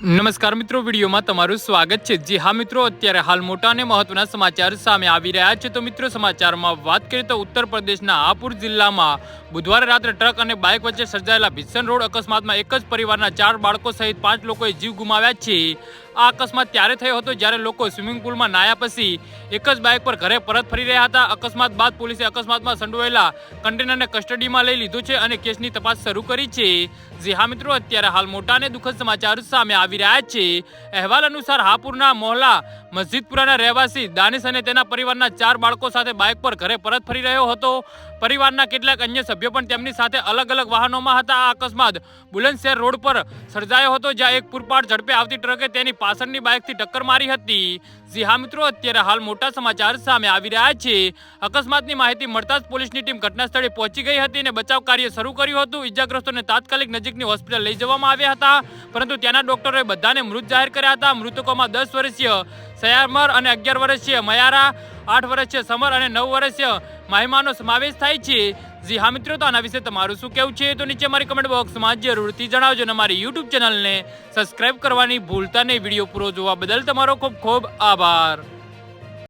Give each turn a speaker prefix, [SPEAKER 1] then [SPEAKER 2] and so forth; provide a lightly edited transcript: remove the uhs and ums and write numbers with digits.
[SPEAKER 1] નમસ્કાર મિત્રો, વિડીયોમાં તમારું સ્વાગત છે। જી હા મિત્રો, અત્યારે હાલ મોટા અને મહત્વના સમાચાર સામે આવી રહ્યા છે। તો મિત્રો, સમાચારમાં વાત કરીએ તો ઉત્તર પ્રદેશના હાપુર જિલ્લામાં બુધવારે રાત્રે ટ્રક અને બાઇક વચ્ચે સર્જાયેલા ભીષણ રોડ અકસ્માતમાં એક જ પરિવારના 4 બાળકો સહિત 5 લોકોએ જીવ ગુમાવ્યા છે। આ અકસ્માત ત્યારે થયો હતો જ્યારે લોકો સ્વિમિંગ પુલમાં નાહ્યા પછી એક જ બાઇક પર ઘરે પરત ફરી રહ્યા હતા। અકસ્માત બાદ પોલીસે અકસ્માતમાં સંડોવાયેલા કન્ટેનરને કસ્ટડીમાં લઈ લીધું છે અને કેસની તપાસ શરૂ કરી છે। જી હા મિત્રો, અત્યારે હાલ મોટા અને દુઃખદ સમાચાર સામે આવી રહ્યા છે। અહેવાલ અનુસાર હાપુરના મોહલ્લા મસ્જિદપુરાના રહેવાસી દાનિશ અને તેના પરિવારના 4 બાળકો સાથે બાઇક પર ઘરે પરત ફરી રહ્યો હતો। પરિવારના કેટલાક અન્ય સભ્યો પણ તેમની સાથે અલગ અલગ વાહનોમાં હતા। આ અકસ્માત બુલંદશહેર રોડ પર સર્જાયો હતો, જ્યાં એક પૂરપાટ ઝડપે આવતી ટ્રકે તેની પાછળની બાઇકથી ટક્કર મારી હતી। જી હા મિત્રો, અત્યારે હાલ મોટા સમાચાર સામે આવી રહ્યા છે। અકસ્માતની માહિતી મળતા જ પોલીસની ટીમ ઘટના સ્થળે પહોંચી ગઈ હતી અને બચાવ કાર્ય શરૂ કર્યું હતું। ઇજાગ્રસ્તોને તાત્કાલિક નજીકની હોસ્પિટલ લઈ જવામાં આવ્યા હતા, પરંતુ ત્યાંના ડોક્ટરોએ બધાને મૃત જાહેર કર્યા હતા। મૃતકોમાં 10 વર્ષીય સયામર અને 11 વર્ષીય મયારા, 8 વર્ષીય સમર અને 9 વર્ષીય માહિમાનો સમાવેશ થાય છે। જી હા મિત્રો, તો આના વિશે તમારું શું કહેવું છે તો નીચે મારી કમેન્ટ બોક્સમાં જરૂરથી જણાવજો અને મારી યુટ્યુબ ચેનલને સબસ્ક્રાઇબ કરવાની ભૂલતા નહીં। વિડીયો પૂરો જોવા બદલ તમારો ખૂબ ખૂબ આભાર।